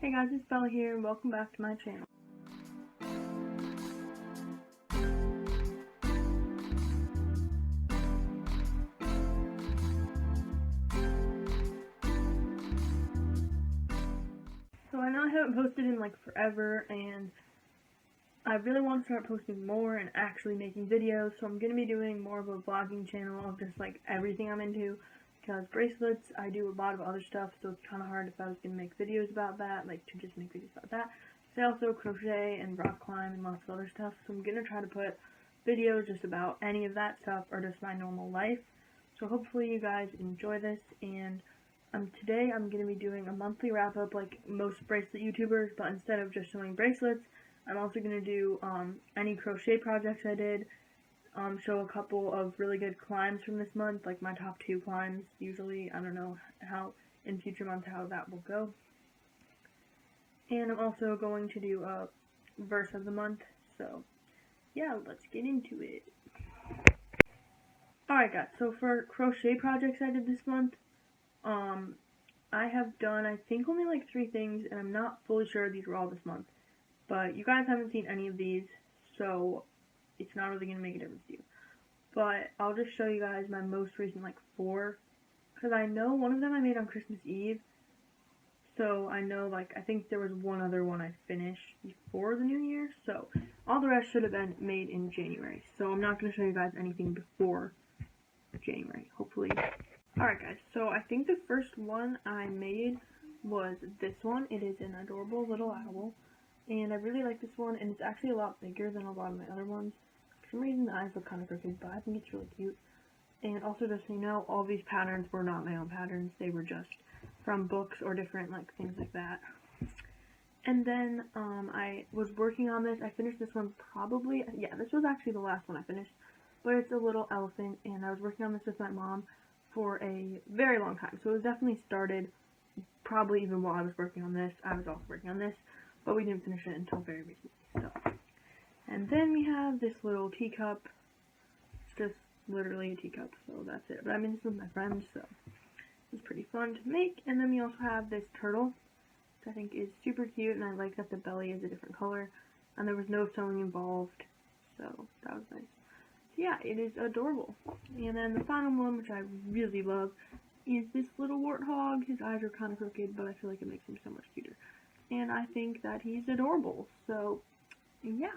Hey guys, it's Bella here and welcome back to my channel. So I know I haven't posted in like forever and I really want to start posting more and actually making videos, so I'm going to be doing more of a vlogging channel of just like everything I'm into. Because bracelets, I do a lot of other stuff, so it's kind of hard if I was going to make videos about that, like to just make videos about that. I also crochet and rock climb and lots of other stuff, so I'm going to try to put videos just about any of that stuff or just my normal life. So hopefully you guys enjoy this, and today I'm going to be doing a monthly wrap-up like most bracelet YouTubers, but instead of just showing bracelets, I'm also going to do any crochet projects I did, show a couple of really good climbs from this month, like my top 2 climbs. Usually, I don't know how in future months how that will go. And I'm also going to do a verse of the month, so yeah, let's get into it. Alright guys, so for crochet projects I did this month, I have done I think only like 3 things, and I'm not fully sure these were all this month. But you guys haven't seen any of these, so it's not really going to make a difference to you. But I'll just show you guys my most recent, like, 4. Because I know one of them I made on Christmas Eve. So I know, like, I think there was one other one I finished before the new year. So all the rest should have been made in January. So I'm not going to show you guys anything before January, hopefully. Alright guys, so I think the first one I made was this one. It is an adorable little owl. And I really like this one, and it's actually a lot bigger than a lot of my other ones. For some reason, the eyes look kind of crooked, but I think it's really cute. And also, just so you know, all these patterns were not my own patterns. They were just from books or different, like, things like that. And then, I was working on this. I finished this one probably, yeah, this was actually the last one I finished. But it's a little elephant, and I was working on this with my mom for a very long time. So it was definitely started, probably even while I was working on this. I was also working on this. But we didn't finish it until very recently, so. And then we have this little teacup. It's just literally a teacup, so that's it. But I made this with my friends, so it's pretty fun to make. And then we also have this turtle, which I think is super cute, and I like that the belly is a different color. And there was no sewing involved, so that was nice. So yeah, it is adorable. And then the final one, which I really love, is this little warthog. His eyes are kind of crooked, but I feel like it makes him so much cuter. And I think that he's adorable. So, yeah.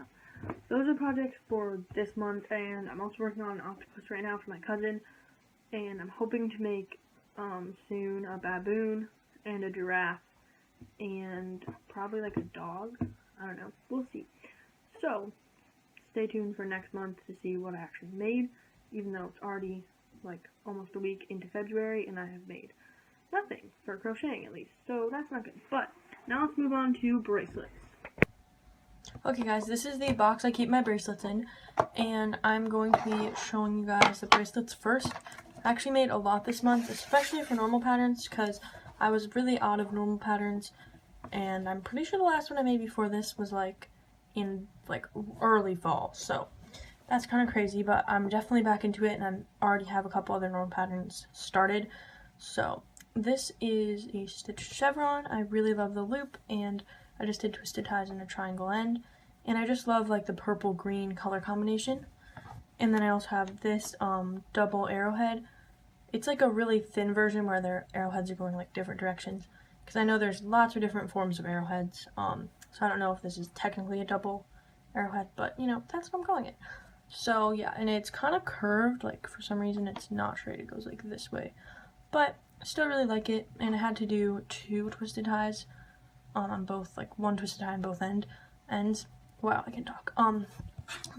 Those are projects for this month. And I'm also working on an octopus right now for my cousin. And I'm hoping to make, soon, a baboon and a giraffe. And probably like a dog. I don't know. We'll see. So, stay tuned for next month to see what I actually made. Even though it's already, like, almost a week into February. And I have made nothing for crocheting, at least. So, that's not good. But now let's move on to bracelets. Okay guys, this is the box I keep my bracelets in, and I'm going to be showing you guys the bracelets first. I actually made a lot this month, especially for normal patterns, because I was really out of normal patterns, and I'm pretty sure the last one I made before this was like in like early fall, so that's kind of crazy, but I'm definitely back into it, and I already have a couple other normal patterns started. So this is a stitched chevron. I really love the loop, and I just did twisted ties in a triangle end, and I just love like the purple green color combination. And then I also have this double arrowhead. It's like a really thin version where their arrowheads are going like different directions, because I know there's lots of different forms of arrowheads, so I don't know if this is technically a double arrowhead, but you know, that's what I'm calling it. So yeah, and it's kind of curved, like for some reason it's not straight, it goes like this way, but I still really like it. And I had to do 2 twisted ties on both, like 1 twisted tie on both ends. Wow, I can talk.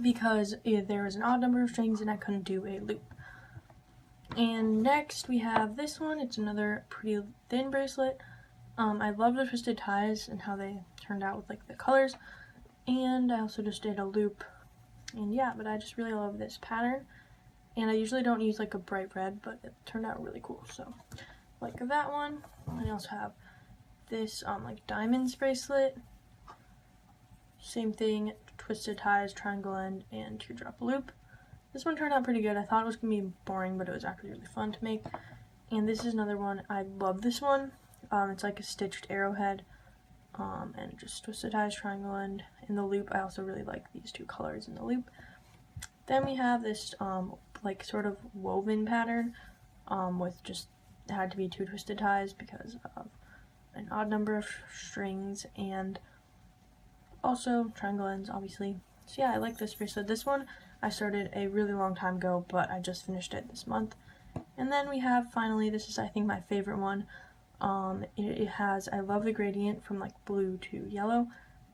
Because there was an odd number of strings and I couldn't do a loop. And next we have this one. It's another pretty thin bracelet. I love the twisted ties and how they turned out with like the colors. And I also just did a loop. And yeah, but I just really love this pattern. And I usually don't use like a bright red, but it turned out really cool. So, like that one. I also have this like diamonds bracelet. Same thing, twisted ties, triangle end, and teardrop loop. This one turned out pretty good. I thought it was going to be boring, but it was actually really fun to make. And this is another one. I love this one. It's like a stitched arrowhead. and just twisted ties, triangle end. In the loop, I also really like these two colors in the loop. Then we have this like sort of woven pattern with just, it had to be 2 twisted ties because of an odd number of strings, and also triangle ends, obviously. So yeah, I like this bracelet. This one I started a really long time ago, but I just finished it this month. And then we have, finally, this is I think my favorite one. It has, I love the gradient from like blue to yellow,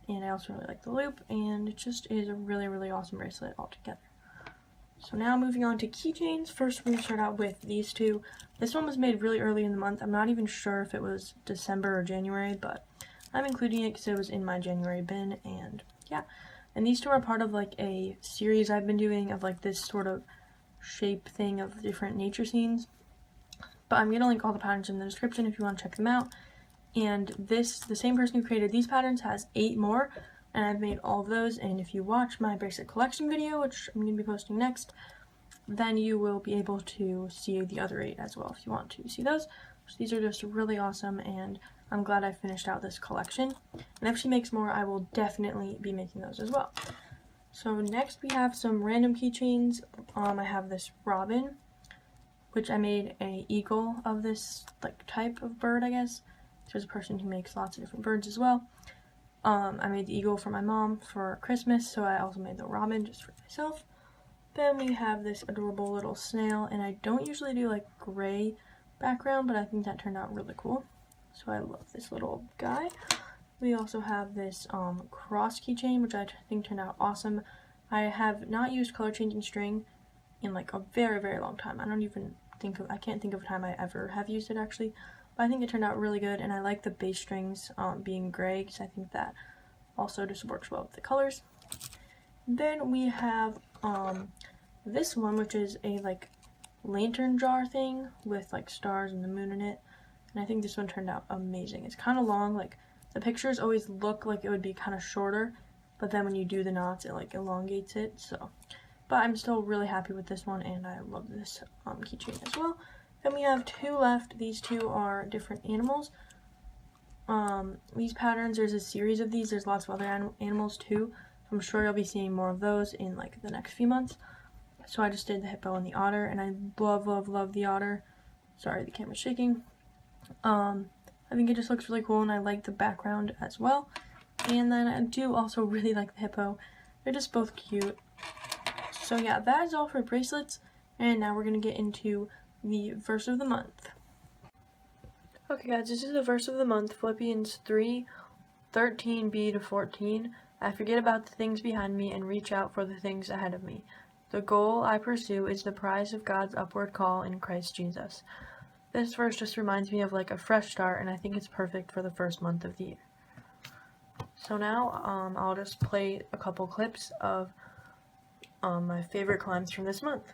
and I also really like the loop, and it just is a really, really awesome bracelet altogether. So now moving on to keychains. First, we're going to start out with these two. This one was made really early in the month. I'm not even sure if it was December or January, but I'm including it because it was in my January bin, and yeah. And these two are part of like a series I've been doing of like this sort of shape thing of different nature scenes. But I'm going to link all the patterns in the description if you want to check them out. And this, the same person who created these patterns has 8 more, and I've made all of those. And if you watch my bracelet collection video, which I'm going to be posting next, then you will be able to see the other 8 as well if you want to see those. So these are just really awesome, and I'm glad I finished out this collection. And if she makes more, I will definitely be making those as well. So next we have some random keychains. I have this robin, which I made a eagle of this like type of bird, I guess. There's a person who makes lots of different birds as well. I made the eagle for my mom for Christmas, so I also made the robin just for myself. Then we have this adorable little snail, and I don't usually do like gray background, but I think that turned out really cool. So I love this little guy. We also have this cross keychain, which I think turned out awesome. I have not used color changing string in like a very, very long time. I can't think of a time I ever have used it actually. But I think it turned out really good, and I like the base strings being gray because I think that also just works well with the colors. Then we have this one, which is a like lantern jar thing with like stars and the moon in it, and I think this one turned out amazing. It's kind of long, like the pictures always look like it would be kind of shorter, but then when you do the knots it like elongates it. So, but I'm still really happy with this one, and I love this keychain as well. Then we have 2 left. These 2 are different animals. These patterns, there's a series of these. There's lots of other animals too. I'm sure you'll be seeing more of those in like the next few months. So I just did the hippo and the otter, and I love, love, love the otter. Sorry, the camera's shaking. I think it just looks really cool, and I like the background as well. And then I do also really like the hippo. They're just both cute. So yeah, that is all for bracelets, and now we're going to get into the verse of the month. Okay guys, this is the verse of the month, Philippians 3:13b to 14. I forget about the things behind me and reach out for the things ahead of me. The goal I pursue is the prize of God's upward call in Christ Jesus. This verse just reminds me of like a fresh start, and I think it's perfect for the first month of the year. So now I'll just play a couple clips of my favorite climbs from this month.